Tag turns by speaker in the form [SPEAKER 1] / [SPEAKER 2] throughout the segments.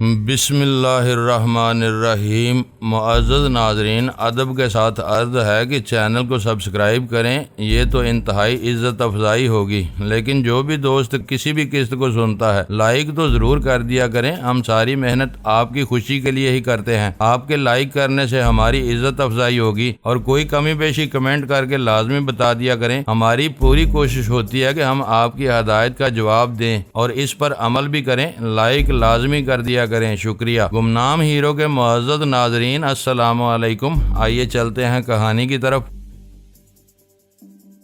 [SPEAKER 1] بسم اللہ الرحمن الرحیم۔ معزز ناظرین، ادب کے ساتھ عرض ہے کہ چینل کو سبسکرائب کریں، یہ تو انتہائی عزت افزائی ہوگی، لیکن جو بھی دوست کسی بھی قسط کو سنتا ہے لائک تو ضرور کر دیا کریں۔ ہم ساری محنت آپ کی خوشی کے لیے ہی کرتے ہیں، آپ کے لائک کرنے سے ہماری عزت افزائی ہوگی، اور کوئی کمی بیشی کمنٹ کر کے لازمی بتا دیا کریں۔ ہماری پوری کوشش ہوتی ہے کہ ہم آپ کی ہدایت کا جواب دیں اور اس پر عمل بھی کریں۔ لائک لازمی کر دیا کریں، شکریہ۔ گمنام ہیرو کے معزز ناظرین، السلام علیکم۔ آئیے چلتے ہیں کہانی کی طرف۔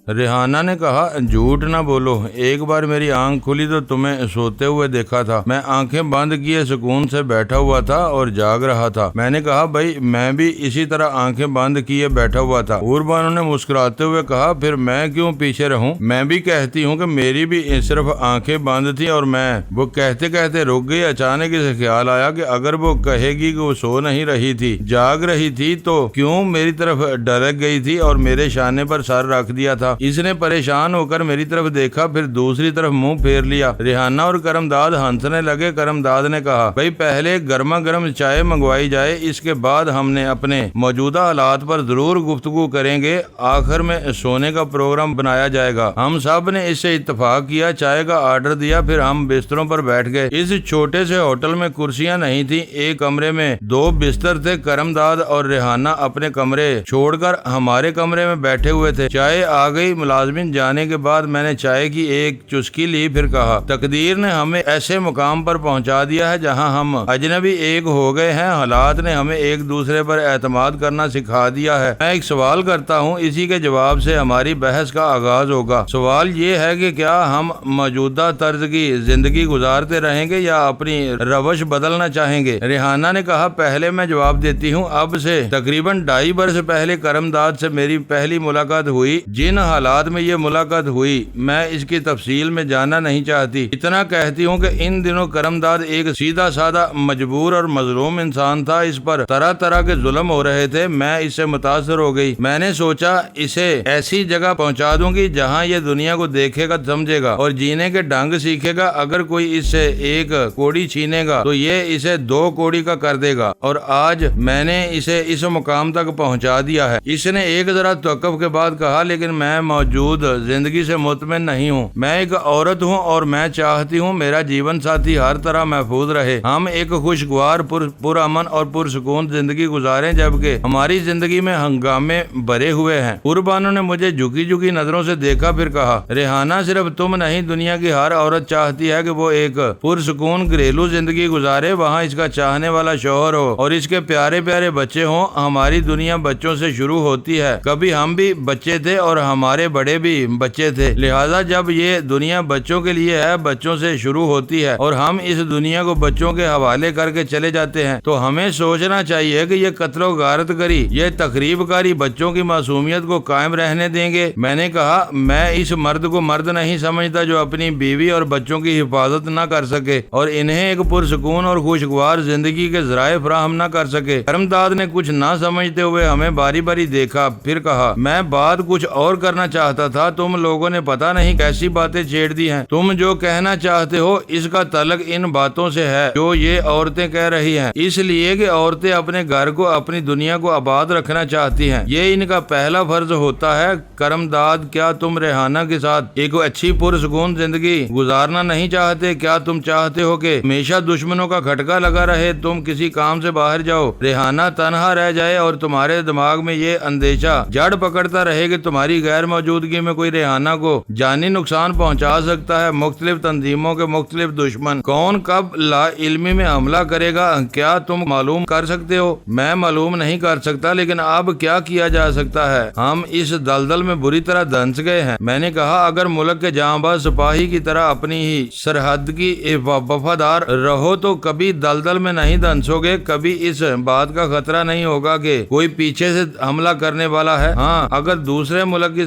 [SPEAKER 1] ریحانہ نے کہا، جھوٹ نہ بولو، ایک بار میری آنکھ کھلی تو تمہیں سوتے ہوئے دیکھا تھا۔ میں آنکھیں بند کیے سکون سے بیٹھا ہوا تھا اور جاگ رہا تھا۔ میں نے کہا، بھائی میں بھی اسی طرح آنکھیں بند کیے بیٹھا ہوا تھا۔ بانو نے مسکراتے ہوئے کہا، پھر میں کیوں پیچھے رہوں؟ میں بھی کہتی ہوں کہ میری بھی صرف آنکھیں بند تھی اور میں۔ وہ کہتے کہتے رک گئی۔ اچانک اسے خیال آیا کہ اگر وہ کہے گی کہ وہ سو نہیں رہی تھی، جاگ رہی تھی، تو کیوں میری طرف ڈھلک گئی تھی اور میرے شانے پر سر رکھ دیا تھا؟ اس نے پریشان ہو کر میری طرف دیکھا، پھر دوسری طرف منہ پھیر لیا۔ ریحانہ اور کرمداد ہنسنے لگے۔ کرمداد نے کہا، بھائی پہلے گرما گرم چائے منگوائی جائے، اس کے بعد ہم نے اپنے موجودہ حالات پر ضرور گفتگو کریں گے، آخر میں سونے کا پروگرام بنایا جائے گا۔ ہم سب نے اس سے اتفاق کیا، چائے کا آرڈر دیا، پھر ہم بستروں پر بیٹھ گئے۔ اس چھوٹے سے ہوٹل میں کرسیاں نہیں تھیں، ایک کمرے میں 2 بستر تھے۔ کرمداد اور ریحانہ اپنے کمرے چھوڑ کر ہمارے کمرے میں بیٹھے ہوئے تھے۔ چائے آ گئی۔ ملازمین جانے کے بعد میں نے چائے کی ایک چسکی لی، پھر کہا، تقدیر نے ہمیں ایسے مقام پر پہنچا دیا ہے جہاں ہم اجنبی ایک ہو گئے ہیں۔ حالات نے ہمیں ایک دوسرے پر اعتماد کرنا سکھا دیا ہے۔ میں ایک سوال کرتا ہوں، اسی کے جواب سے ہماری بحث کا آغاز ہوگا۔ سوال یہ ہے کہ کیا ہم موجودہ طرز کی زندگی گزارتے رہیں گے یا اپنی روش بدلنا چاہیں گے؟ ریحانہ نے کہا، پہلے میں جواب دیتی ہوں۔ اب سے تقریباً 2.5 برس پہلے کرمداد سے میری پہلی ملاقات ہوئی۔ جن حالات میں یہ ملاقات ہوئی میں اس کی تفصیل میں جاننا نہیں چاہتی، اتنا کہتی ہوں کہ ان دنوں کرمداد ایک سیدھا سادہ مجبور اور مظلوم انسان تھا۔ اس پر طرح طرح کے ظلم ہو رہے تھے۔ میں اس سے متاثر ہو گئی۔ میں نے سوچا اسے ایسی جگہ پہنچا دوں گی جہاں یہ دنیا کو دیکھے گا، سمجھے گا اور جینے کے ڈھنگ سیکھے گا۔ اگر کوئی اس سے 1 کوڑی چھینے گا تو یہ اسے 2 کوڑی کا کر دے گا، اور آج میں نے اسے اس مقام تک پہنچا دیا ہے۔ اس نے ایک ذرا توقف کے بعد کہا، لیکن میں موجود زندگی سے مطمئن نہیں ہوں۔ میں ایک عورت ہوں اور میں چاہتی ہوں میرا جیون ساتھی ہر طرح محفوظ رہے، ہم ایک خوشگوار پرامن اور پرسکون زندگی گزاریں، جبکہ ہماری زندگی میں ہنگامے بھرے ہوئے ہیں۔ بانو نے مجھے جھکی جھکی نظروں سے دیکھا، پھر کہا، ریحانہ صرف تم نہیں، دنیا کی ہر عورت چاہتی ہے کہ وہ ایک پرسکون گھریلو زندگی گزارے، وہاں اس کا چاہنے والا شوہر ہو اور اس کے پیارے پیارے بچے ہوں۔ ہماری دنیا بچوں سے شروع ہوتی ہے، کبھی ہم بھی بچے تھے اور ہمارے بڑے بھی بچے تھے، لہذا جب یہ دنیا بچوں کے لیے ہے، بچوں سے شروع ہوتی ہے، اور ہم اس دنیا کو بچوں کے حوالے کر کے چلے جاتے ہیں، تو ہمیں سوچنا چاہیے کہ یہ قتل و غارت گری، یہ تخریب کاری بچوں کی معصومیت کو قائم رہنے دیں گے؟ میں نے کہا، میں اس مرد کو مرد نہیں سمجھتا جو اپنی بیوی اور بچوں کی حفاظت نہ کر سکے اور انہیں ایک پرسکون اور خوشگوار زندگی کے ذرائع فراہم نہ کر سکے۔ کرمداد نے کچھ نہ سمجھتے ہوئے ہمیں باری باری دیکھا، پھر کہا، میں بات کچھ اور کرنا چاہتا تھا، تم لوگوں نے پتہ نہیں کیسی باتیں چھیڑ دی ہیں۔ تم جو کہنا چاہتے ہو اس کا تعلق ان باتوں سے ہے جو یہ عورتیں کہہ رہی ہیں، اس لیے کہ عورتیں اپنے گھر کو، اپنی دنیا کو آباد رکھنا چاہتی ہیں، یہ ان کا پہلا فرض ہوتا ہے۔ کرمداد، کیا تم ریحانہ کے ساتھ ایک اچھی پرسکون زندگی گزارنا نہیں چاہتے؟ کیا تم چاہتے ہو کہ ہمیشہ دشمنوں کا کھٹکا لگا رہے، تم کسی کام سے باہر جاؤ، ریحانہ تنہا رہ جائے اور تمہارے دماغ میں یہ اندیشہ جڑ پکڑتا رہے کہ تمہاری غیر موجودگی میں کوئی ریحانہ کو جانی نقصان پہنچا سکتا ہے؟ مختلف تنظیموں کے مختلف دشمن، کون کب لا علمی میں حملہ کرے گا، کیا تم معلوم کر سکتے ہو؟ میں معلوم نہیں کر سکتا، لیکن اب کیا کیا جا سکتا ہے؟ ہم اس دلدل میں بری طرح دھنس گئے ہیں۔ میں نے کہا، اگر ملک کے جاں باز سپاہی کی طرح اپنی ہی سرحد کی وفادار رہو تو کبھی دلدل میں نہیں دھنسو گے، کبھی اس بات کا خطرہ نہیں ہوگا کہ کوئی پیچھے سے حملہ کرنے والا ہے۔ ہاں، اگر دوسرے ملک کی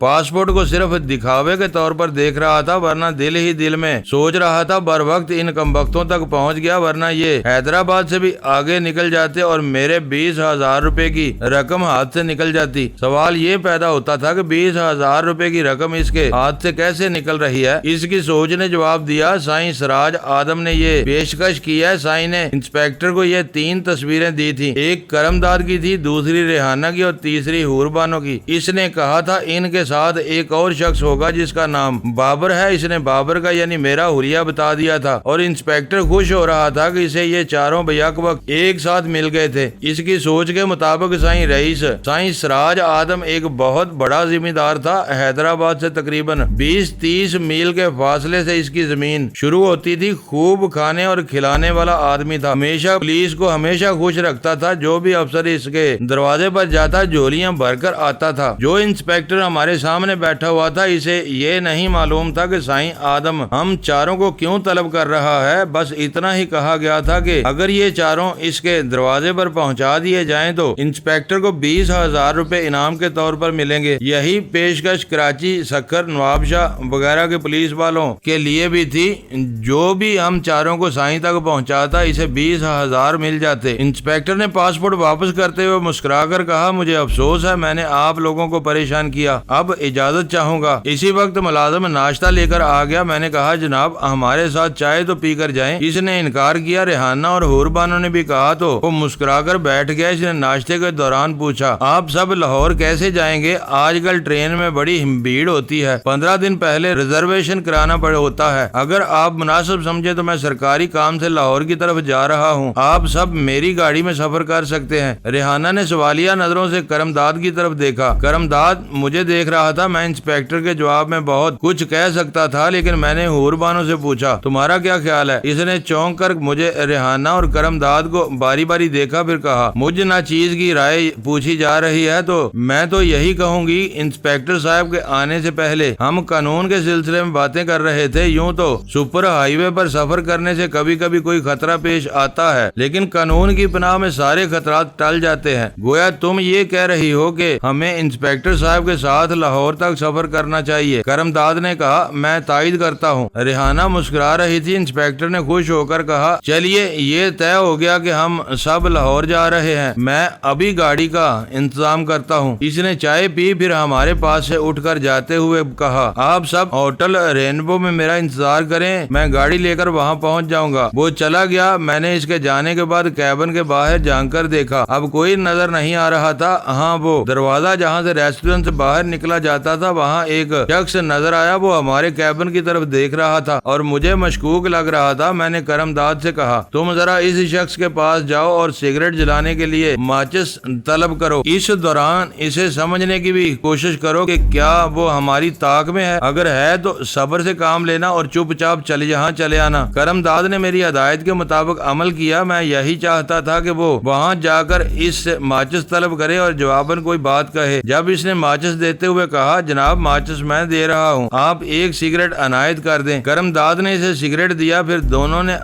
[SPEAKER 1] پاسپورٹ کو صرف دکھاوے کے طور پر دیکھ رہا تھا، ورنہ دل ہی دل میں سوچ رہا تھا بر وقت ان کمبختوں تک پہنچ گیا، ورنہ یہ حیدرآباد سے بھی آگے نکل جاتے اور میرے 20,000 روپے کی رقم ہاتھ سے نکل جاتی۔ سوال یہ پیدا ہوتا تھا کہ 20,000 روپے کی رقم اس کے ہاتھ سے کیسے نکل رہی ہے؟ اس کی سوچ نے جواب دیا، سائیں سراج آدم نے یہ پیشکش کی ہے۔ سائیں نے انسپیکٹر کو یہ 3 تصویریں دی تھی، ایک کرم داد کی تھی، دوسری ریحانہ کی اور تیسری حور بانو کی۔ اس نے کہا تھا ان کے ساتھ ایک اور شخص ہوگا جس کا نام بابر ہے۔ اس نے بابر کا یعنی میرا حلیہ بتا دیا تھا اور انسپیکٹر خوش ہو رہا تھا کہ اسے یہ چاروں بیک وقت ایک ساتھ مل گئے تھے۔ اس کی سوچ کے مطابق سائیں رئیس سائیں سراج آدم ایک بہت بڑا ذمہ دار تھا۔ حیدرآباد سے تقریباً 20-30 میل کے فاصلے سے اس کی زمین شروع ہوتی تھی۔ خوب کھانے اور کھلانے والا آدمی تھا، ہمیشہ پولیس کو ہمیشہ خوش رکھتا تھا۔ جو بھی افسر اس کے دروازے پر جاتا جھولیاں بھر کر آتا تھا۔ جو انسپیکٹر ہمارے سامنے بیٹھا ہوا تھا اسے یہ نہیں معلوم تھا کہ سائیں آدم ہم چاروں کو کیوں طلب کر رہا ہے، بس اتنا ہی کہا گیا تھا کہ اگر یہ چاروں اس کے دروازے پر پہنچا دیے جائیں تو انسپیکٹر کو 20,000 روپے انعام کے طور پر ملیں گے۔ یہی پیشکش کراچی، سکھر، نواب شاہ وغیرہ کے پولیس والوں کے لیے بھی تھی۔ جو بھی ہم چاروں کو سائیں تک پہنچاتا اسے 20,000 مل جاتے۔ انسپیکٹر نے پاسپورٹ واپس کرتے ہوئے مسکرا کر کہا، مجھے افسوس ہے میں نے آپ لوگوں کو پریشان کیا، اب اجازت چاہوں گا۔ اسی وقت ملازم ناشتہ لے کر آ گیا۔ میں نے کہا جناب ہمارے ساتھ چائے تو پی کر جائیں۔ اس نے انکار کیا۔ ریحانہ اور حور بانو نے بھی کہا تو وہ مسکرا کر بیٹھ گیا۔ اس نے ناشتے کے دوران پوچھا، آپ سب لاہور کیسے جائیں گے؟ آج کل ٹرین میں بڑی بھیڑ ہوتی ہے، 15 دن پہلے ریزرویشن کرانا ہوتا ہے۔ اگر آپ مناسب سمجھے تو میں سرکاری کام سے لاہور کی طرف جا رہا ہوں، آپ سب میری گاڑی میں سفر کر سکتے ہیں۔ ریحانہ نے سوالیہ نظروں سے کرم داد کی طرف دیکھا۔ کرم داد مجھے دیکھ رہا تھا۔ میں انسپیکٹر کے جواب میں بہت کچھ کہہ سکتا تھا، لیکن میں نے حور بانو سے پوچھا تمہارا کیا خیال ہے؟ اس نے چونک کر مجھے، ریحانہ اور کرم داد کو باری باری دیکھا، پھر کہا مجھ ناچیز کی رائے پوچھی جا رہی ہے تو میں تو یہی کہوں گی انسپیکٹر صاحب کے آنے سے پہلے ہم قانون کے سلسلے میں باتیں کر رہے تھے۔ یوں تو سپر ہائی وے پر سفر کرنے سے کبھی کبھی کوئی خطرہ پیش آتا ہے، لیکن قانون کی پناہ میں سارے خطرات ٹل جاتے ہیں۔ گویا تم یہ کہہ رہی ہو کہ ہمیں انسپیکٹر صاحب کے ساتھ لاہور تک سفر کرنا چاہیے؟ کرم داد نے کہا میں تائید کرتا ہوں۔ ریحانہ مسکرا رہی تھی۔ انسپیکٹر نے خوش ہو کر کہا چلیے یہ طے ہو گیا کہ ہم سب لاہور جا رہے ہیں، میں ابھی گاڑی کا انتظام کرتا ہوں۔ اس نے چائے پی، پھر ہمارے پاس سے اٹھ کر جاتے ہوئے کہا آپ سب ہوٹل رینبو میں میرا انتظار کریں، میں گاڑی لے کر وہاں پہنچ جاؤں گا۔ وہ چلا گیا۔ میں نے اس کے جانے کے بعد کیبن کے باہر جھانک کر دیکھا، اب کوئی نظر نہیں آ رہا تھا۔ ہاں وہ دروازہ جہاں سے ریسٹورنٹ سے باہر نکلا جاتا تھا وہاں ایک شخص نظر آیا۔ وہ ہمارے کیبن کی طرف دیکھ رہا تھا اور مجھے مشکوک لگ رہا تھا۔ میں نے کرم داد سے کہا تم ذرا اس شخص کے پاس جاؤ اور سگریٹ جلانے کے لیے ماچس طلب کرو، اس دوران اسے سمجھنے کی بھی کوشش کرو کہ کیا وہ ہماری طاق میں ہے، اگر ہے تو صبر سے کام لینا اور چپ چاپ چلے آنا۔ کرم داد نے میری ہدایت کے مطابق عمل کیا۔ میں یہی چاہتا تھا کہ وہ وہاں جا کر اس سے ماچس طلب کرے اور جواباً کوئی بات کہے۔ جب اس نے ماچس دیتے ہوئے کہا جناب ماچس میں دے رہا ہوں، آپ ایک سگریٹ عنایت کر دیں۔ کرم داد نے اسے سگریٹ دیا، پھر دونوں نے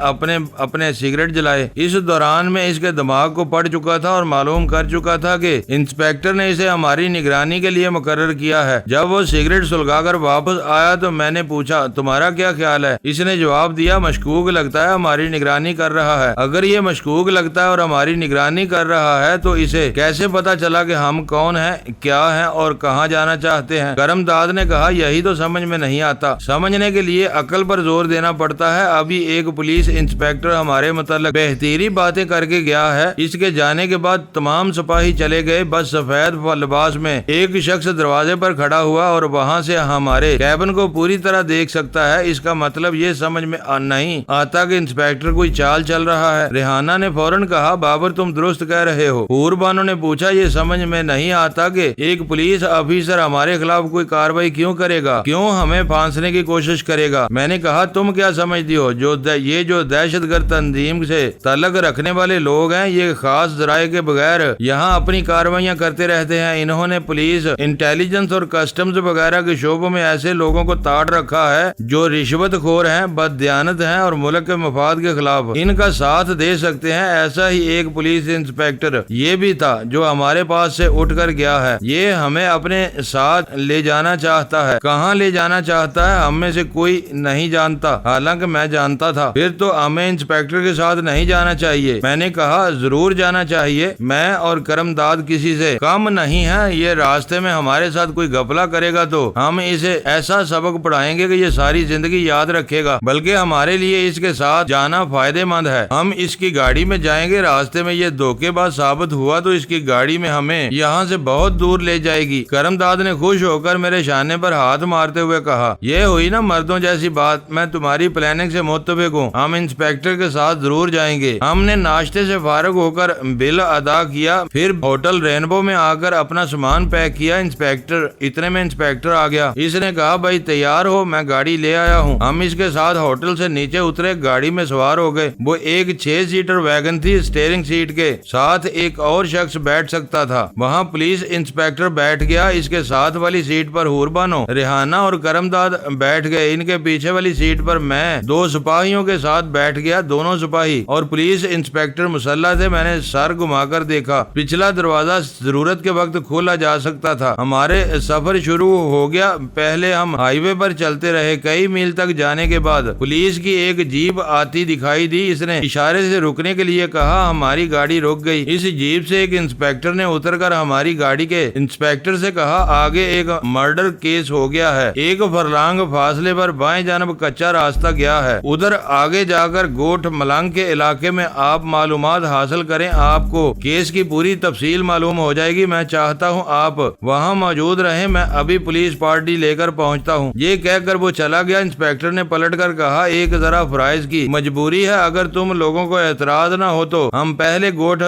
[SPEAKER 1] اپنے سگریٹ جلائے۔ اس دوران میں اس کے دماغ کو پڑ چکا تھا اور معلوم کر چکا تھا کہ انسپیکٹر نے اسے ہماری نگرانی کے لیے مقرر کیا ہے۔ جب وہ سگریٹ سلگا کر واپس آیا تو میں نے پوچھا تمہارا کیا خیال ہے؟ اس نے جواب دیا مشکوک لگتا ہے، ہماری نگرانی کر رہا ہے۔ اگر یہ مشکوک لگتا ہے اور ہماری نگرانی کر رہا ہے تو اسے کیسے پتا چلا کہ ہم کون ہیں، کیا ہیں اور کہاں جانا چاہتے ہیں؟ کرم داد نے کہا یہی تو سمجھ میں نہیں آتا، سمجھنے کے لیے عقل پر زور دینا پڑتا ہے۔ ابھی ایک پولیس انسپیکٹر ہمارے متعلق بہتری باتیں کر کے گیا ہے، اس کے جانے کے بعد تمام سپاہی چلے گئے، بس سفید لباس میں ایک شخص دروازے پر کھڑا ہوا اور وہاں سے ہمارے کیبن کو پوری طرح دیکھ سکتا ہے۔ اس کا مطلب یہ سمجھ میں نہیں آتا کہ انسپیکٹر کوئی چال چل رہا ہے۔ ریحانہ نے فوراً کہا بابر تم درست کہہ رہے ہو۔ حور بانو نے پوچھا یہ سمجھ میں نہیں آتا کہ ایک پولیس آفیسر ہمارے خلاف کوئی کارروائی کیوں کرے گا، کیوں ہمیں پھانسنے کی کوشش کرے گا؟ میں نے کہا تم کیا سمجھتی ہو یہ جو دہشت گرد تنظیم سے تعلق رکھنے والے لوگ ہیں یہ خاص ذرائع کے بغیر یہاں اپنی کارروائیاں کرتے رہتے ہیں۔ انہوں نے پولیس، انٹیلیجنس اور کسٹمز وغیرہ کے شعبوں میں ایسے لوگوں کو تاڑ رکھا ہے جو رشوت خور ہیں۔ ہیں, بددیانت ہیں اور ملک کے مفاد کے خلاف ان کا ساتھ دے سکتے ہیں. ایسا ہی ایک پولیس انسپیکٹر یہ بھی تھا جو ہمارے پاس سے اٹھ کر گیا ہے. یہ ہمیں اپنے ساتھ لے جانا چاہتا ہے. کہاں لے جانا چاہتا ہے ہم میں سے کوئی نہیں جانتا, حالانکہ میں جانتا تھا. پھر تو ہمیں انسپیکٹر کے ساتھ نہیں جانا چاہیے. میں نے کہا ضرور جانا چاہیے. میں اور کرم داد کسی سے کم نہیں ہے. یہ راستے میں ہمارے ساتھ کوئی گھپلا کرے گا تو ہم اسے ایسا سبق پڑھائیں گے کہ یہ ساری زندگی یاد رکھے گا, بلکہ ہمارے لیے اس کے ساتھ جانا فائدے مند ہے. ہم اس کی گاڑی میں جائیں گے. راستے میں یہ دھوکے باز ثابت ہوا تو اس کی گاڑی میں ہمیں یہاں سے بہت دور لے جائے گی. کرم داد نے خوش ہو کر میرے شانے پر ہاتھ مارتے ہوئے کہا, یہ ہوئی نا مردوں جیسی بات. میں تمہاری پلاننگ سے متفق ہوں. ہم انسپیکٹر کے ساتھ ضرور جائیں گے. ہم نے ناشتے سے فارغ ہو کر بل ادا کیا, پھر ہوٹل رینبو میں آ کر اپنا سامان پیک کیا. اتنے میں انسپیکٹر آ گیا. اس نے کہا بھائی تیار ہو, میں گاڑی لے آیا ہوں. ہم اس کے ساتھ ہوٹل سے نیچے اترے, گاڑی میں سوار ہو گئے. وہ ایک 6 سیٹر ویگن تھی. اسٹیئرنگ سیٹ کے ساتھ ایک اور شخص بیٹھ سکتا تھا. وہاں پولیس انسپیکٹر بیٹھ گیا. اس کے ساتھ والی سیٹ پر حور بانو, ریحانہ اور کرم داد بیٹھ گئے. ان کے پیچھے والی سیٹ پر میں 2 سپاہیوں کے ساتھ بیٹھ گیا. دونوں سپاہی اور پولیس انسپیکٹر مسلح تھے. میں نے سر گھما کر دیکھا. پچھلا دروازہ ضرورت کے وقت کھولا جا سکتا تھا. ہمارے سفر شروع ہو گیا. پہلے ہم ہائی وے پر چلتے رہے. کئی میل تک جانے کے بعد پولیس کی ایک جیپ آتی دکھائی دی. اس نے اشارے سے رکنے کے لیے کہا. ہماری گاڑی رک گئی. اس جیپ سے ایک انسپیکٹر نے اتر کر ہماری گاڑی کے انسپیکٹر سے کہا, آگے ایک مرڈر کیس ہو گیا ہے. 1 فرلانگ فاصلے پر بائیں جانب کچا راستہ گیا ہے. ادھر آگے جا کر گوٹ ملنگ کے علاقے میں آپ معلومات حاصل کریں. آپ کو کیس کی پوری تفصیل معلوم ہو جائے گی. میں چاہتا ہوں آپ وہاں موجود رہیں. میں ابھی پولیس پارٹی لے کر پہنچتا ہوں. یہ کہہ کر وہ چلا گیا. انسپیکٹر نے پلٹ کر کہا, ایک ذرا فرائض کی مجبوری ہے. اگر تم لوگوں کو اعتراض نہ ہو تو ہم پہلے گوٹ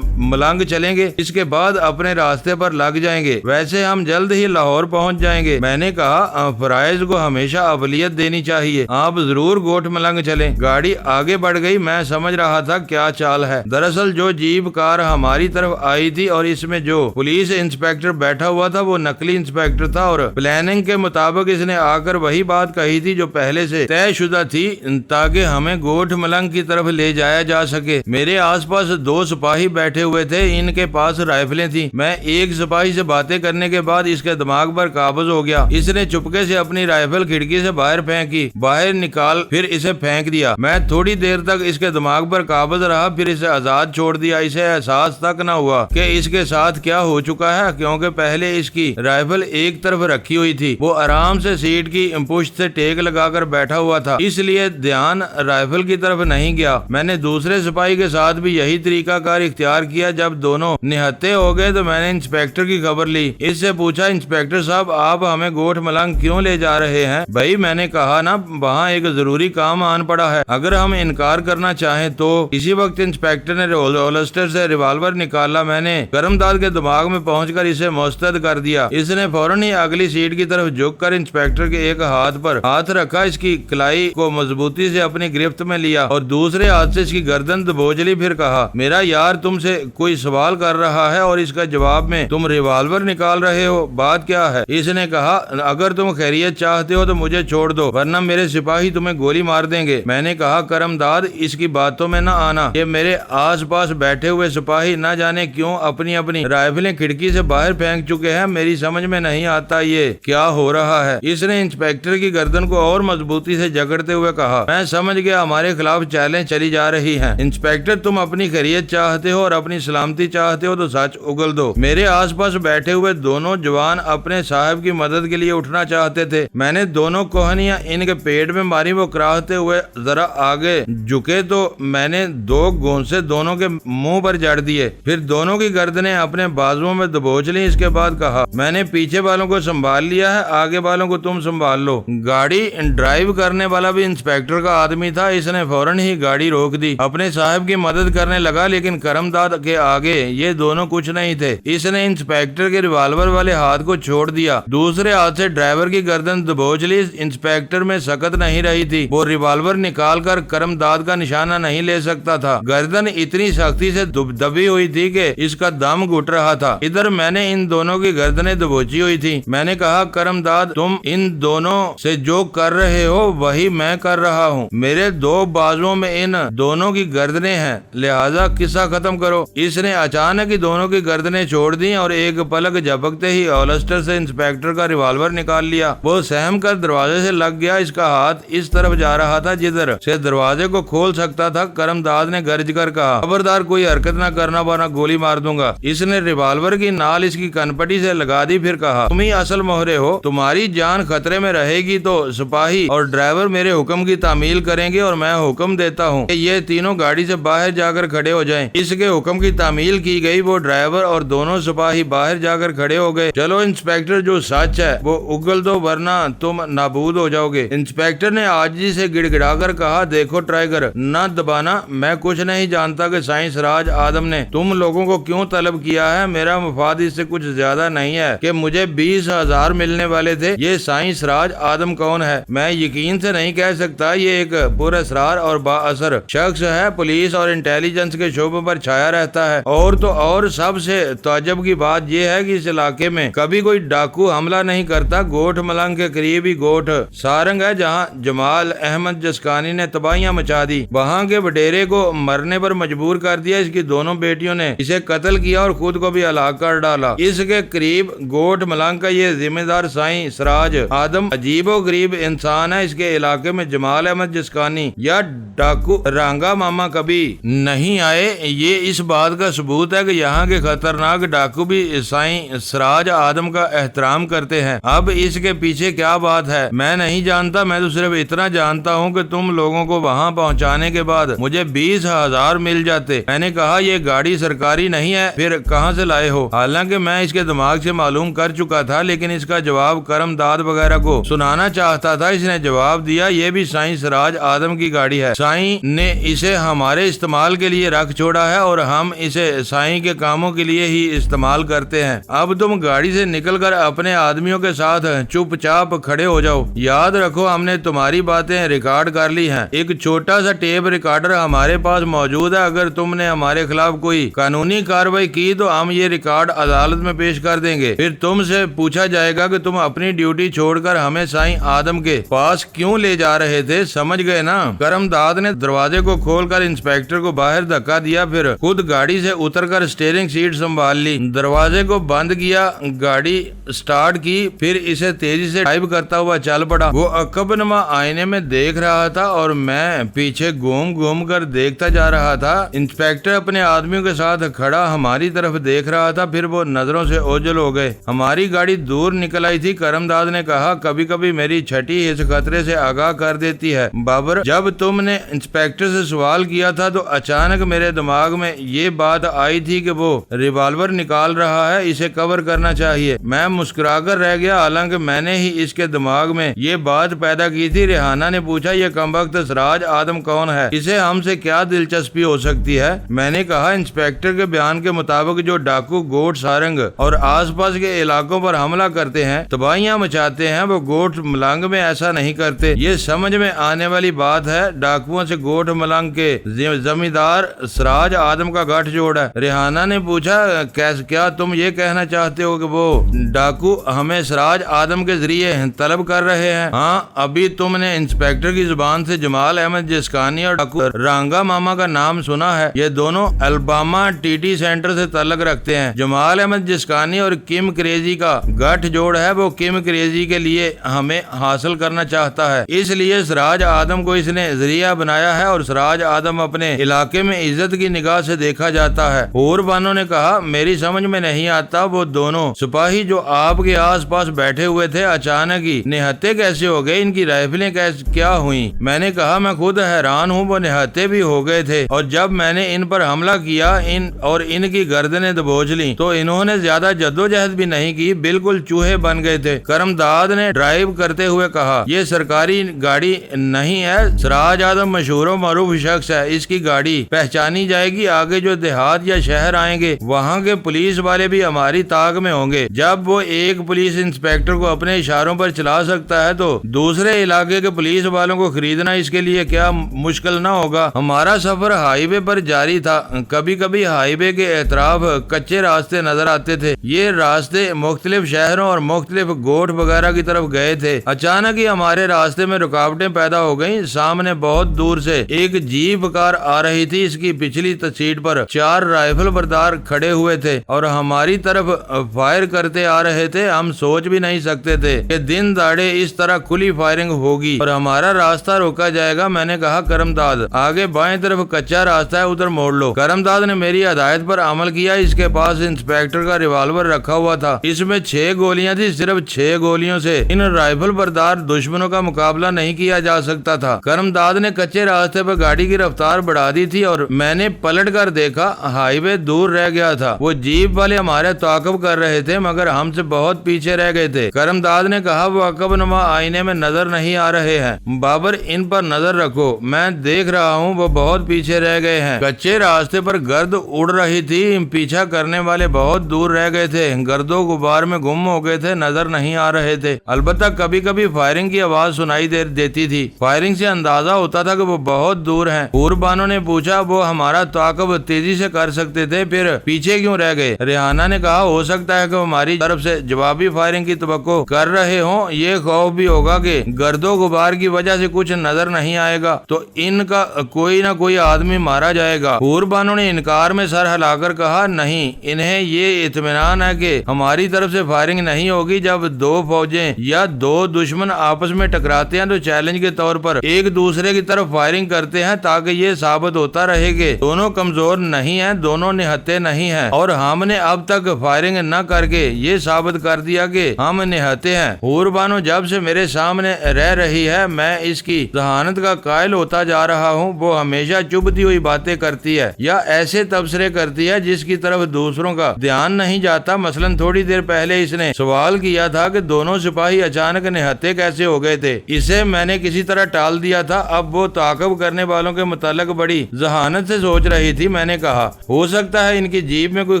[SPEAKER 1] ملنگ چلیں گے, اس کے بعد اپنے راستے پر لگ جائیں گے. ویسے ہم جلد ہی لاہور پہنچ جائیں گے. میں نے کہا فرائض کو ہمیشہ اولویت دینی چاہیے. آپ ضرور گوٹ ملنگ چلیں. گاڑی آگے بڑھ گئی. میں سمجھ رہا تھا کیا چال ہے. دراصل جو جیپ کار ہماری طرف آئی تھی اور اس میں جو پولیس انسپیکٹر بیٹھا ہوا تھا وہ نقلی انسپیکٹر تھا, اور پلاننگ کے مطابق اس نے آ کر وہی بات کہی تھی جو پہلے سے طے شدہ تھی, تاکہ ہمیں گوٹ ملنگ کی طرف لے جایا جا سکے. میرے آس پاس 2 سپاہی بیٹھے ہوئے تھے. ان کے پاس رائفلیں تھیں. میں ایک سپاہی سے باتیں کرنے کے بعد اس کے دماغ پر قابض ہو گیا. اس نے چپکے سے اپنی رائفل کھڑکی سے باہر پھینکی, باہر نکال پھر اسے پھینک دیا. میں تھوڑی دیر تک اس کے دماغ پر قابض رہا, پھر اسے آزاد چھوڑ دیا. اسے احساس تک نہ ہوا کہ اس کے ساتھ کیا ہو چکا ہے, کیونکہ پہلے اس کی رائفل ایک طرف رکھی ہوئی تھی. وہ آرام سے سیٹ کی پشت سے ٹیک لگا کر بیٹھا ہوا تھا, اس لیے دھیان رائفل کی طرف نہیں گیا. میں نے دوسرے سپاہی کے ساتھ بھی یہی طریقہ کار اختیار کیا. جب دونوں نہتے ہو گئے تو میں نے انسپیکٹر کی خبر لی. اس سے پوچھا, انسپیکٹر صاحب آپ ہمیں گوٹ ملنگ کیوں لے جا رہے ہیں؟ بھائی میں نے کہا نا, وہاں ایک ضروری کام آن پڑا ہے. اگر ہم انکار کرنا چاہیں تو. اسی وقت انسپیکٹر نے ہولسٹر سے ریوالور نکالا. میں نے کرم داد کے دماغ میں پہنچ کر اسے مسترد کر دیا. اس نے فوراً ہی اگلی سیٹ کی طرف جھک کر انسپیکٹر کے ایک ہاتھ پر ہاتھ رکھا, اس کی کلائی کو مضبوطی سے اپنی گرفت میں لیا اور دوسرے ہاتھ سے اس کی گردن دبوچ لی. پھر کہا, میرا یار تم سے کوئی سوال کر رہا ہے اور اس کا جواب میں تم ریوالور نکال رہے ہو, بات کیا ہے؟ اس نے کہا, اگر تم خیریت چاہتے ہو تو مجھے چھوڑ دو, ورنہ میرے سپاہی تمہیں گولی مار دیں گے. میں نے کہا, کرم داد اس کی باتوں میں نہ آنا. یہ میرے آس پاس بیٹھے ہوئے سپاہی نہ جانے کیوں اپنی اپنی رائفلیں کھڑکی سے باہر پھینک چکے ہیں. میری سمجھ میں نہیں آتا یہ کیا ہو رہا ہے. اس نے انسپیکٹر کی گردن کو اور مضبوطی سے جکڑتے ہوئے کہا, میں سمجھ گیا ہمارے خلاف چالیں چلی جا رہی ہیں. انسپیکٹر تم اپنی خیریت چاہتے ہو اور اپنی سلامتی چاہتے ہو تو سچ اگل دو. میرے آس پاس بیٹھے ہوئے دونوں جوان اپنے صاحب کی مدد کے لیے اٹھنا چاہتے تھے. میں نے دونوں کوہنیاں ان کے پیٹ میں ماری. وہ کراہتے ہوئے ذرا آگے جھکے تو میں نے 2 گونسے دونوں کے منہ پر جڑ دیے. پھر دونوں کی گردنیں اپنے بازوؤں میں دبوچ لی. اس کے بعد کہا, میں نے پیچھے والوں کو سنبھال لیا ہے, آگے والوں کو تم سنبھال لو. گاڑی ڈرائیو کرنے والا بھی انسپیکٹر کا آدمی تھا. اس نے فوراً ہی گاڑی روک دی, اپنے صاحب کی مدد کرنے لگا, لیکن کرم داد کے آگے یہ دونوں کچھ نہیں تھے. اس نے انسپیکٹر کے ریوالور والے ہاتھ کو چھوڑ دیا, دوسرے ہاتھ سے ڈرائیور کی گردن دبوچ لی. انسپیکٹر میں سکت نہیں رہی تھی. وہ ریوالور نکال کر کرم داد کا نشانہ نہیں لے سکتا تھا. گردن اتنی سختی سے دبی ہوئی تھی کہ اس کا دم گھٹ رہا تھا. ادھر میں نے ان دونوں کی گردنیں دبوچی ہوئی تھی. میں نے کہا, کرم داد تم ان دونوں سے جو کر رہے ہو وہی میں کر رہا ہوں. میرے 2 بازوؤں میں ان دونوں کی گردنیں ہیں, لہذا قصہ ختم کرو. اس نے اچانک ہی دونوں کی گردنیں چھوڑ دی اور ایک پلک جھپکتے ہی ہولسٹر سے انسپیکٹر کا ریوالور نکال لیا. وہ سہم کر دروازے سے لگ گیا. اس کا ہاتھ اس طرف جا رہا تھا جدھر سے دروازے کو کھول سکتا تھا. کرم داد نے گرج کر کہا, خبردار کوئی حرکت نہ کرنا ورنہ گولی مار دوں گا. اس نے ریوالور کی نال اس کی کنپٹی سے لگا دی. پھر کہا, تم ہی اصل مہرے ہو, تمہاری جان خطرے میں رہے گی تو سپاہی اور ڈرائیور میرے حکم کی تعمیل کریں گے, اور میں حکم دیتا ہوں کہ یہ تینوں گاڑی سے باہر جا کر کھڑے ہو جائیں. اس کے حکم کی تعمیل کی گئی. وہ ڈرائیور اور دونوں سپاہی باہر جا کر کھڑے ہو گئے. چلو انسپیکٹر, جو سچ ہے وہ اگل دو ورنہ تم نابود ہو جاؤ گے. انسپیکٹر نے عاجزی سے گڑ گڑا کر کہا, دیکھو ٹرائیگر, نہ دبانا. میں کچھ نہیں جانتا کہ سائنس راج آدم نے تم لوگوں کو کیوں طلب کیا ہے. میرا مفاد اس سے کچھ زیادہ نہیں ہے کہ مجھے 20,000 ملنے والے تھے. یہ سائنس راج آدم کون ہے میں یقین سے نہیں کہہ سکتا. یہ ایک پر اسرار اور با اثر شخص ہے. پولیس اور انٹیلیجنس کے شعبوں پر چھایا رہتا ہے. اور تو اور سب سے تعجب کی بات یہ ہے کہ اس علاقے میں کبھی کوئی ڈاکو حملہ نہیں کرتا. گوٹھ ملنگ کے قریب ہی گوٹھ سارنگ ہے جہاں جمال احمد جسکانی نے تباہیاں مچا دی. وہاں کے وڈیرے کو مرنے پر مجبور کر دیا. اس کی دونوں بیٹیوں نے اسے قتل کیا اور خود کو بھی ہلاک کر ڈالا. اس کے قریب گوٹھ ملنگ کا یہ ذمہ دار سائیں سراج آدم عجیب و غریب انسان ہے. اس کے علاقے میں جمال احمد جسکانی یا ڈاکو رانگا ماما کبھی نہیں آئے. یہ اس بات کا ثبوت ہے کہ یہاں کے خطرناک ڈاکو بھی سائیں سراج آدم کا احترام کرتے ہیں. اب اس کے پیچھے کیا بات ہے میں نہیں جانتا. میں تو صرف اتنا جانتا ہوں کہ تم لوگوں کو وہاں پہنچانے کے بعد مجھے 20,000 مل جاتے. میں نے کہا, یہ گاڑی سرکاری نہیں ہے, پھر کہاں سے لائے ہو؟ حالانکہ میں اس کے دماغ سے معلوم کر چکا تھا, لیکن اس کا جواب کرم داد وغیرہ کو سنانا چاہتا تھا. اس نے جواب دیا, یہ بھی سائیں سراج آدم کی گاڑی ہے. سائیں نے اسے ہمارے استعمال کے لیے رکھ چھوڑا ہے اور ہم اسے سائیں کے کاموں کے لیے ہی استعمال کرتے ہیں. اب تم گاڑی سے نکل کر اپنے آدمیوں کے ساتھ چپ چاپ کھڑے ہو جاؤ. یاد رکھو, ہم نے تمہاری باتیں ریکارڈ کر لی ہیں. ایک چھوٹا سا ٹیپ ریکارڈر ہمارے پاس موجود ہے. اگر تم نے ہمارے خلاف کوئی قانونی کارروائی کی تو ہم یہ ریکارڈ عدالت میں پیش کر دیں گے. پھر تم سے پوچھا جائے گا کہ تم اپنی ڈیوٹی چھوڑ کر ہمیں سائیں آدم کے پاس کیوں لے جا رہے تھے. سمجھ گئے نا؟ کرم داد نے دروازے کو کھول کر انسپیکٹر کو باہر دھکا دیا. پھر خود گاڑی سے اتر کر اسٹیئرنگ سیٹ سنبھال لی. دروازے کو بند کیا, گاڑی سٹارٹ کی, پھر اسے تیزی سے ڈرائیو کرتا ہوا چل پڑا. وہ عقب نما آئینے میں دیکھ رہا تھا اور میں پیچھے گھوم گھوم کر دیکھتا جا رہا تھا. انسپیکٹر اپنے آدمیوں کے ساتھ کھڑا ہماری طرف دیکھ رہا تھا. پھر وہ نظروں سے اوجھل ہو گئے. ہماری گاڑی دور نکل آئی تھی. کرم داد نے کہا, کبھی کبھی میری چھٹی اس خطرے سے آگاہ کر دیتی ہے. بابر, جب تم نے انسپیکٹر سے سوال کیا تھا تو اچانک میرے دماغ میں یہ بات آئی تھی کہ وہ ریوالور نکال رہا ہے, اسے کور کرنا چاہیے. میں مسکرا کر رہ گیا, حالانکہ میں نے ہی اس کے دماغ میں یہ بات پیدا کی تھی. ریحانہ نے پوچھا, یہ کمبخت سراج آدم کون ہے؟ اسے ہم سے کیا دلچسپی ہو سکتی ہے؟ میں نے کہا, انسپیکٹر کے بیان کے مطابق جو ڈاکو گوٹھ سارنگ اور آس پاس کے علاقوں پر حملہ کرتے ہیں, تباہیاں مچاتے ہیں, وہ گوٹھ ملنگ میں ایسا نہیں کرتے. یہ سمجھ میں آنے والی بات ہے. ڈاکوؤں سے گوٹھ ملنگ کے زمیندار سراج آدم کا گٹھ جوڑ ہے. ریحانہ نے پوچھا, کیا تم یہ کہنا چاہتے ہو کہ وہ ڈاکو ہمیں سراج آدم کے ذریعے طلب کر رہے ہیں؟ ہاں, ابھی تم نے انسپیکٹر کی زبان سے جمال احمد جسکانی اور ڈاکو رانگا ماما کا نام سنا ہے. یہ دونوں الباما ٹی ٹی سینٹر سے تعلق رکھتے ہیں. جمال احمد جسکانی اور کم کریزی کا گٹھ جوڑ ہے. وہ کم کریزی کے لیے ہمیں حاصل کرنا چاہتا ہے, اس لیے سراج آدم کو اس نے ذریعہ بنایا ہے, اور سراج آدم اپنے علاقے میں عزت کی نگاہ سے دیکھا جاتا ہے. اور بانو نے کہا, میری سمجھ میں نہیں آتا, وہ دونوں سپاہی جو آپ کے آس پاس بیٹھے ہوئے تھے اچانک ہی نہتے کیسے ہو گئے؟ ان کی رائفلیں کیا ہوئیں؟ میں نے کہا, میں خود حیران ہوں. وہ نہتے بھی ہو گئے تھے, اور جب میں نے ان پر حملہ کیا ان کی گردنیں دبوچ لیں تو انہوں نے زیادہ جدوجہد بھی نہیں کی, بالکل چوہے بن گئے تھے. کرم داد نے ڈرائیو کرتے ہوئے کہا, یہ سرکاری گاڑی نہیں ہے. سراج آدم مشہور و معروف شخص ہے, اس کی گاڑی پہچانی جائے گی. آگے جو دیہات یا شہر آئیں گے وہاں کے پولیس والے بھی ہماری طاق میں ہوں گے. جب وہ ایک پولیس انسپیکٹر کو اپنے اشاروں پر چلا سکتا ہے تو دوسرے علاقے کے پولیس والوں کو خریدنا اس کے لیے کیا مشکل نہ ہوگا. ہمارا سفر ہائی وے پر جاری تھا. کبھی کبھی ہائی وے کے اطراف کچے راستے نظر آتے تھے. یہ راستے مختلف شہروں اور مختلف گوٹھ وغیرہ کی طرف گئے تھے. اچانک ہی ہمارے راستے راستے میں رکاوٹیں پیدا ہو گئیں۔ سامنے بہت دور سے ایک جیپ کار آ رہی تھی، اس کی پچھلی سیٹ پر 4 رائفل بردار کھڑے ہوئے تھے اور ہماری طرف فائر کرتے آ رہے تھے۔ ہم سوچ بھی نہیں سکتے تھے کہ دن دہاڑے اس طرح کھلی فائرنگ ہوگی اور ہمارا راستہ روکا جائے گا۔ میں نے کہا کرمداد آگے بائیں طرف کچا راستہ ہے، ادھر موڑ لو۔ کرمداد نے میری ہدایت پر عمل کیا۔ اس کے پاس انسپیکٹر کا ریوالور رکھا ہوا تھا، اس میں 6 گولیاں تھی۔ صرف 6 گولیوں سے ان رائفل بردار دشمنوں کا مقابلہ نہیں کیا جا سکتا تھا۔ کرمداد نے کچے راستے پر گاڑی کی رفتار بڑھا دی تھی اور میں نے پلٹ کر دیکھا ہائی وے دور رہ گیا تھا۔ وہ جیپ والے ہمارے تعاقب کر رہے تھے مگر ہم سے بہت پیچھے رہ گئے تھے۔ کرمداد نے کہا وہ عقب نما آئینے میں نظر نہیں آ رہے ہیں، بابر ان پر نظر رکھو۔ میں دیکھ رہا ہوں وہ بہت پیچھے رہ گئے ہیں۔ کچے راستے پر گرد اڑ رہی تھی، پیچھا کرنے والے بہت دور رہ گئے تھے، گرد و غبار میں گم ہو گئے تھے، نظر نہیں آ رہے تھے۔ البتہ کبھی کبھی فائرنگ کی آواز سنائی دیتی تھی۔ فائرنگ سے اندازہ ہوتا تھا کہ وہ بہت دور ہیں۔ پور بانو نے پوچھا وہ ہمارا تعاقب تیزی سے کر سکتے تھے، پھر پیچھے کیوں رہ گئے؟ ریحانہ نے کہا ہو سکتا ہے کہ ہماری طرف سے جوابی فائرنگ کی توقع کر رہے ہوں، یہ خوف بھی ہوگا کہ گرد و غبار کی وجہ سے کچھ نظر نہیں آئے گا تو ان کا کوئی نہ کوئی آدمی مارا جائے گا۔ پور بانو نے انکار میں سر ہلا کر کہا نہیں، انہیں یہ اطمینان ہے کہ ہماری طرف سے فائرنگ نہیں ہوگی۔ جب 2 فوجیں یا 2 دشمن آپس میں ٹکراتے ہیں تو چیلنج کے طور پر ایک دوسرے کی طرف فائرنگ کرتے ہیں تاکہ یہ ثابت ہوتا رہے کہ دونوں کمزور نہیں ہیں، دونوں نہتے نہیں ہیں، اور ہم نے اب تک فائرنگ نہ کر کے یہ ثابت کر دیا کہ ہم نہتے ہیں۔ پور بانو جب سے میرے سامنے رہ رہی ہے میں اس کی ذہانت کا قائل ہوتا جا رہا ہوں۔ وہ ہمیشہ چبھتی ہوئی باتیں کرتی ہے یا ایسے تبصرے کرتی ہے جس کی طرف دوسروں کا دھیان نہیں جاتا۔ مثلا تھوڑی دیر پہلے اس نے سوال کیا تھا کہ دونوں سپاہی اچانک نہتے کیسے ہو گئے تھے، اسے میں نے کسی طرح ٹال دیا تھا۔ اب وہ تعاقب کرنے والوں کے متعلق بڑی ذہانت سے سوچ رہی تھی۔ میں نے کہا ہو سکتا ہے ان کی جیپ میں کوئی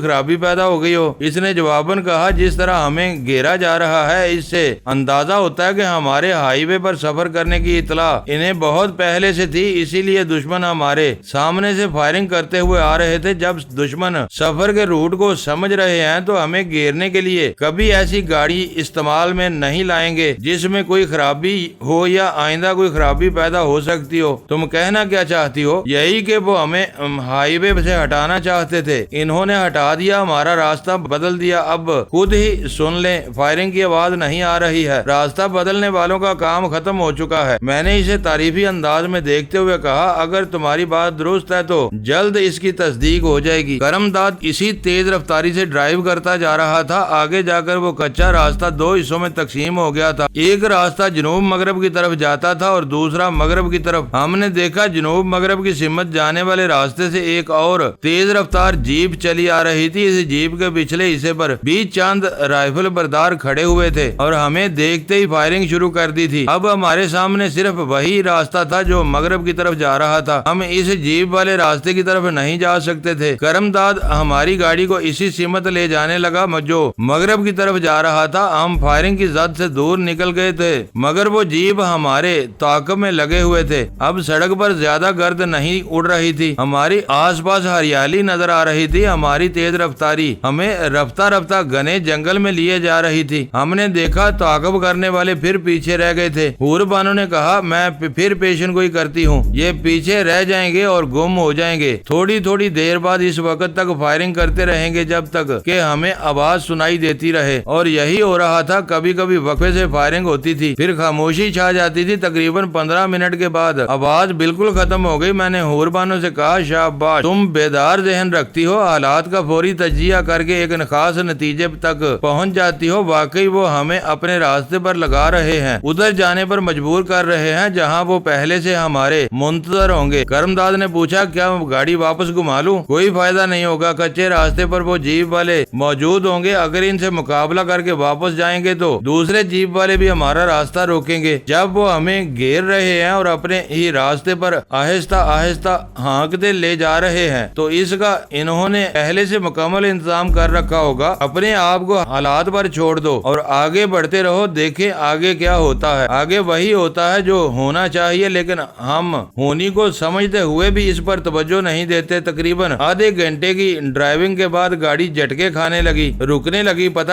[SPEAKER 1] خرابی پیدا ہو گئی ہو۔ اس نے جواباً کہا جس طرح ہمیں گھیرا جا رہا ہے اس سے اندازہ ہوتا ہے کہ ہمارے ہائی وے پر سفر کرنے کی اطلاع انہیں بہت پہلے سے تھی، اسی لیے دشمن ہمارے سامنے سے فائرنگ کرتے ہوئے آ رہے تھے۔ جب دشمن سفر کے روٹ کو سمجھ رہے ہیں تو ہمیں گھیرنے کے لیے کبھی ایسی گاڑی استعمال میں نہیں لائیں گے جس میں کوئی خرابی ہو یا آئندہ کوئی خرابی پیدا ہو سکتی ہو۔ تم کہنا کیا چاہتی ہو؟ یہی کہ وہ ہمیں ہائی وے سے ہٹانا چاہتے تھے، انہوں نے ہٹا دیا، ہمارا راستہ بدل دیا۔ اب خود ہی سن لیں، فائرنگ کی آواز نہیں آ رہی ہے، راستہ بدلنے والوں کا کام ختم ہو چکا ہے۔ میں نے اسے تعریفی انداز میں دیکھتے ہوئے کہا اگر تمہاری بات درست ہے تو جلد اس کی تصدیق ہو جائے گی۔ کرمداد اسی تیز رفتاری سے ڈرائیو کرتا جا رہا تھا۔ آگے جا کر وہ کچا راستہ 2 حصوں میں تقسیم ہو گیا تھا، ایک راستہ جنوب مغرب کی طرف جاتا تھا اور دوسرا مغرب کی طرف۔ ہم نے دیکھا جنوب مغرب کی سمت جانے والے راستے سے ایک اور تیز رفتار جیپ چلی آ رہی تھی۔ اس جیپ کے پچھلے حصے پر 20 چاند رائفل بردار کھڑے ہوئے تھے اور ہمیں دیکھتے ہی فائرنگ شروع کر دی تھی۔ اب ہمارے سامنے صرف وہی راستہ تھا جو مغرب کی طرف جا رہا تھا، ہم اس جیپ والے راستے کی طرف نہیں جا سکتے تھے۔ کرمداد ہماری گاڑی کو اسی سمت لے جانے لگا جو مغرب کی طرف جا رہا تھا۔ ہم فائرنگ کی زد سے دور نکل گئے تھے مگر وہ جیپ ہمارے تعاقب میں لگے ہوئے تھے۔ اب سڑک پر زیادہ گرد نہیں اڑ رہی تھی، ہماری آس پاس ہریالی نظر آ رہی تھی۔ ہماری تیز رفتاری ہمیں رفتہ رفتہ گھنے جنگل میں لیے جا رہی تھی۔ ہم نے دیکھا تعاقب کرنے والے پھر پیچھے رہ گئے تھے۔ پور بانو نے کہا میں پھر پیشن گوئی کرتی ہوں، یہ پیچھے رہ جائیں گے اور گم ہو جائیں گے۔ تھوڑی تھوڑی دیر بعد اس وقت تک فائرنگ کرتے رہیں گے جب تک کہ ہمیں آواز سنائی دیتی رہے، اور یہی ہو رہا تھا۔ کبھی کبھی وقفے سے فائرنگ ہوتی تھی، پھر خاموشی چھا جاتی تھی۔ تقریباً 15 منٹ کے بعد آواز بالکل ختم ہو گئی۔ میں نے پور بانو سے کہا شاباش، تم بیدار ذہن رکھتی ہو، حالات کا فوری تجزیہ کر کے ایک خاص نتیجے تک پہنچ جاتی ہو۔ واقعی وہ ہمیں اپنے راستے پر لگا رہے ہیں، ادھر جانے پر مجبور کر رہے ہیں جہاں وہ پہلے سے ہمارے منتظر ہوں گے۔ کرمداد نے پوچھا کیا گاڑی واپس گھما لوں؟ کوئی فائدہ نہیں ہوگا، کچے راستے پر وہ جیپ والے موجود ہوں گے، اگر ان سے مقابلہ کر کے واپس جائیں گے تو دوسرے جیپ والے بھی ہمارا راستہ روکیں گے۔ جب وہ ہمیں گھیر رہے ہیں اور اپنے ہی راستے پر آہستہ آہستہ ہانکتے لے جا رہے ہیں تو اس کا انہوں نے پہلے سے مکمل انتظام کر رکھا ہوگا۔ اپنے آپ کو حالات پر چھوڑ دو اور آگے بڑھتے رہو، دیکھیں آگے کیا ہوتا ہے۔ آگے وہی ہوتا ہے جو ہونا چاہیے، لیکن ہم ہونی کو سمجھتے ہوئے بھی اس پر توجہ نہیں دیتے۔ تقریباً آدھے گھنٹے کی ڈرائیونگ کے بعد گاڑی جھٹکے کھانے لگی، رکنے لگی، پتہ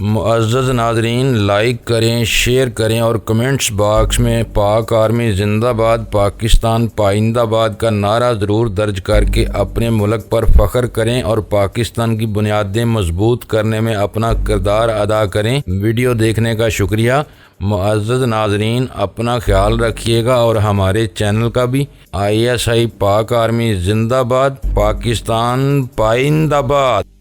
[SPEAKER 2] معزز ناظرین، لائک کریں، شیئر کریں اور کمنٹس باکس میں پاک آرمی زندہ باد، پاکستان پائندہ باد کا نعرہ ضرور درج کر کے اپنے ملک پر فخر کریں اور پاکستان کی بنیادیں مضبوط کرنے میں اپنا کردار ادا کریں۔ ویڈیو دیکھنے کا شکریہ۔ معزز ناظرین، اپنا خیال رکھیے گا اور ہمارے چینل کا بھی۔ ISI پاک آرمی زندہ باد، پاکستان پائندہ باد۔